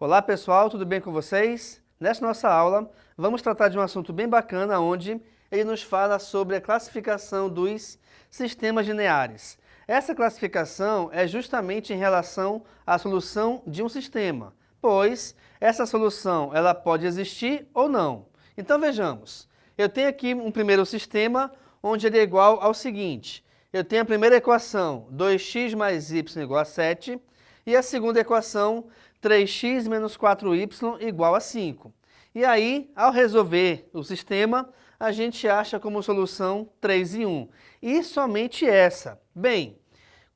Olá pessoal, tudo bem com vocês? Nesta nossa aula, vamos tratar de um assunto bem bacana, onde ele nos fala sobre a classificação dos sistemas lineares. Essa classificação é justamente em relação à solução de um sistema, pois essa solução ela pode existir ou não. Então vejamos, eu tenho aqui um primeiro sistema, onde ele é igual ao seguinte. Eu tenho a primeira equação, 2x mais y igual a 7, e a segunda equação, 3x menos 4y igual a 5. E aí, ao resolver o sistema, a gente acha como solução 3 em 1. E somente essa. Bem,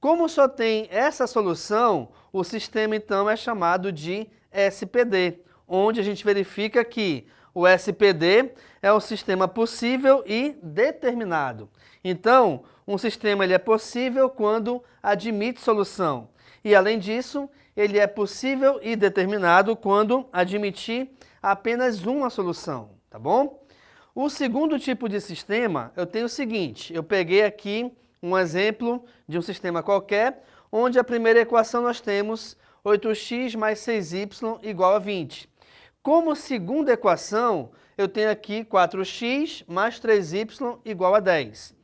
como só tem essa solução, o sistema então é chamado de SPD, onde a gente verifica que o SPD é um sistema possível e determinado. Então, um sistema ele é possível quando admite solução. E, além disso, ele é possível e determinado quando admitir apenas uma solução, tá bom? O segundo tipo de sistema, eu tenho o seguinte, eu peguei aqui um exemplo de um sistema qualquer, onde a primeira equação nós temos 8x mais 6y igual a 20. Como segunda equação, eu tenho aqui 4x mais 3y igual a 10.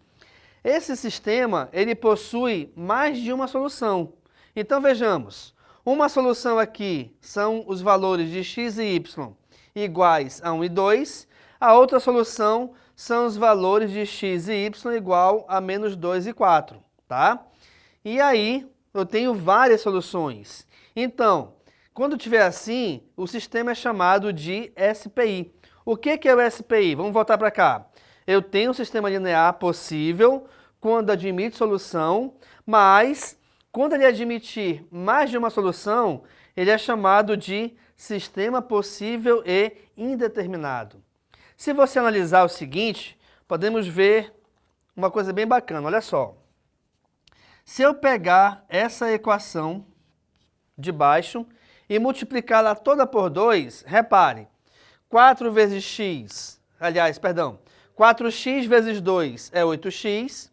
Esse sistema, ele possui mais de uma solução. Então vejamos, uma solução aqui são os valores de x e y iguais a 1 e 2, a outra solução são os valores de x e y igual a menos 2 e 4, tá? E aí, eu tenho várias soluções. Então, quando tiver assim, o sistema é chamado de SPI. O que é o SPI? Vamos voltar para cá. Eu tenho um sistema linear possível quando admite solução, mas quando ele admitir mais de uma solução, ele é chamado de sistema possível e indeterminado. Se você analisar o seguinte, podemos ver uma coisa bem bacana, olha só. Se eu pegar essa equação de baixo e multiplicá-la toda por 2, repare, 4 vezes x, 4x vezes 2 é 8x,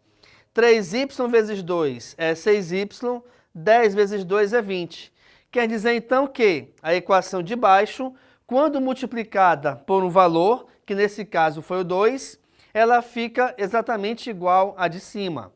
3y vezes 2 é 6y, 10 vezes 2 é 20. Quer dizer então que a equação de baixo, quando multiplicada por um valor, que nesse caso foi o 2, ela fica exatamente igual à de cima.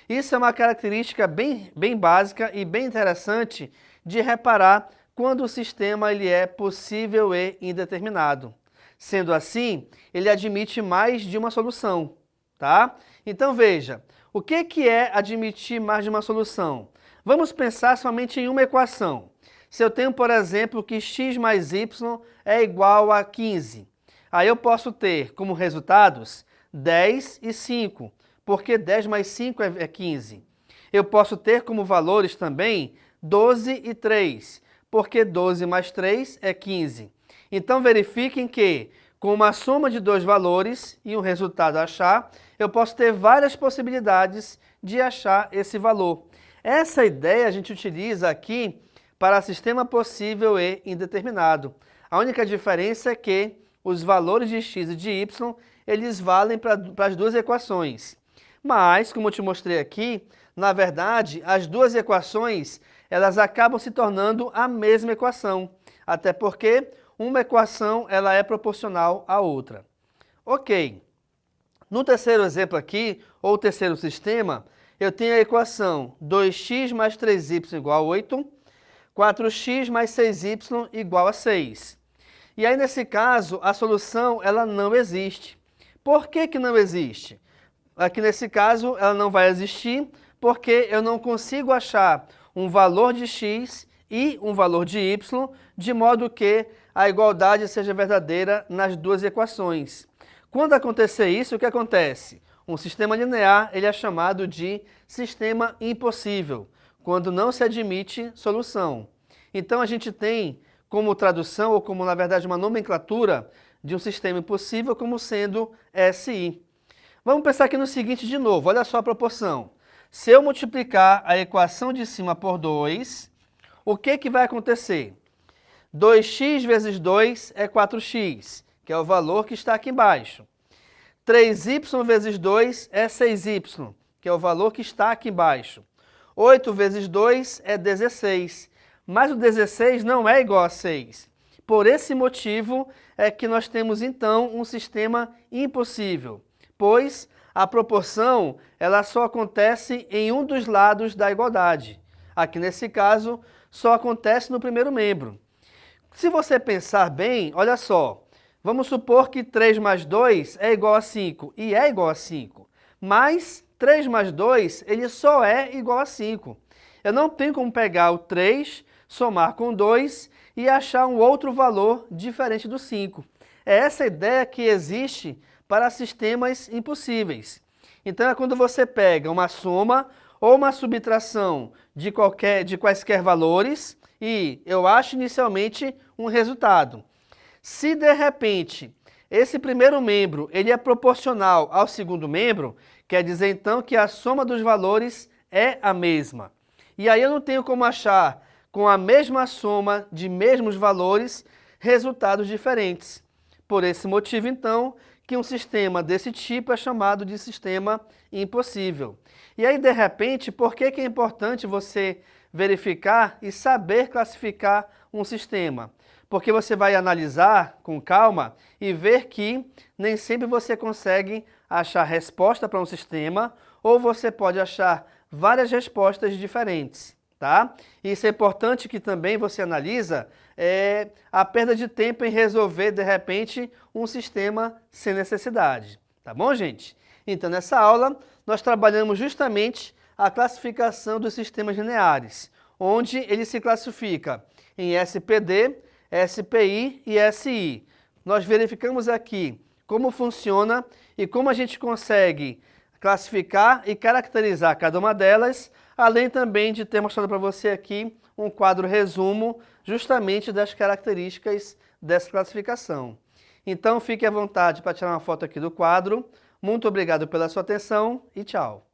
Isso é uma característica bem básica e bem interessante de reparar quando o sistema ele é possível e indeterminado. Sendo assim, ele admite mais de uma solução, tá? Então veja, o que é admitir mais de uma solução? Vamos pensar somente em uma equação. Se eu tenho, por exemplo, que x mais y é igual a 15, aí eu posso ter como resultados 10 e 5, porque 10 mais 5 é 15. Eu posso ter como valores também 12 e 3, porque 12 mais 3 é 15. Então verifiquem que, com uma soma de dois valores e um resultado a achar, eu posso ter várias possibilidades de achar esse valor. Essa ideia a gente utiliza aqui para sistema possível e indeterminado. A única diferença é que os valores de x e de y, eles valem para as duas equações. Mas, como eu te mostrei aqui, na verdade, as duas equações, elas acabam se tornando a mesma equação. Até porque uma equação ela é proporcional à outra. Ok. No terceiro exemplo aqui, ou terceiro sistema, eu tenho a equação 2x mais 3y igual a 8, 4x mais 6y igual a 6. E aí, nesse caso, a solução ela não existe. Por que não existe? Aqui nesse caso, ela não vai existir porque eu não consigo achar um valor de x e um valor de y, de modo que a igualdade seja verdadeira nas duas equações. Quando acontecer isso, o que acontece? Um sistema linear ele é chamado de sistema impossível, quando não se admite solução. Então a gente tem como tradução, ou como na verdade uma nomenclatura de um sistema impossível como sendo SI. Vamos pensar aqui no seguinte de novo, olha só a proporção. Se eu multiplicar a equação de cima por 2, o que vai acontecer? 2x vezes 2 é 4x, que é o valor que está aqui embaixo. 3y vezes 2 é 6y, que é o valor que está aqui embaixo. 8 vezes 2 é 16. mas o 16 não é igual a 6. Por esse motivo é que nós temos então um sistema impossível, pois a proporção ela só acontece em um dos lados da igualdade. Aqui nesse caso, só acontece no primeiro membro. Se você pensar bem, olha só, vamos supor que 3 mais 2 é igual a 5, e é igual a 5, mas 3 mais 2 ele só é igual a 5. Eu não tenho como pegar o 3, somar com 2 e achar um outro valor diferente do 5. É essa ideia que existe para sistemas impossíveis. Então é quando você pega uma soma ou uma subtração de quaisquer valores e eu acho inicialmente um resultado. Se de repente esse primeiro membro ele é proporcional ao segundo membro, quer dizer então que a soma dos valores é a mesma. E aí eu não tenho como achar com a mesma soma de mesmos valores resultados diferentes. Por esse motivo então que um sistema desse tipo é chamado de sistema impossível. E aí, de repente, por que é importante você verificar e saber classificar um sistema? Porque você vai analisar com calma e ver que nem sempre você consegue achar resposta para um sistema ou você pode achar várias respostas diferentes. Tá? Isso é importante que também você analisa a perda de tempo em resolver, de repente, um sistema sem necessidade. Tá bom, gente? Então, nessa aula, nós trabalhamos justamente a classificação dos sistemas lineares, onde ele se classifica em SPD, SPI e SI. Nós verificamos aqui como funciona e como a gente consegue classificar e caracterizar cada uma delas, além também de ter mostrado para você aqui um quadro resumo justamente das características dessa classificação. Então fique à vontade para tirar uma foto aqui do quadro. Muito obrigado pela sua atenção e tchau!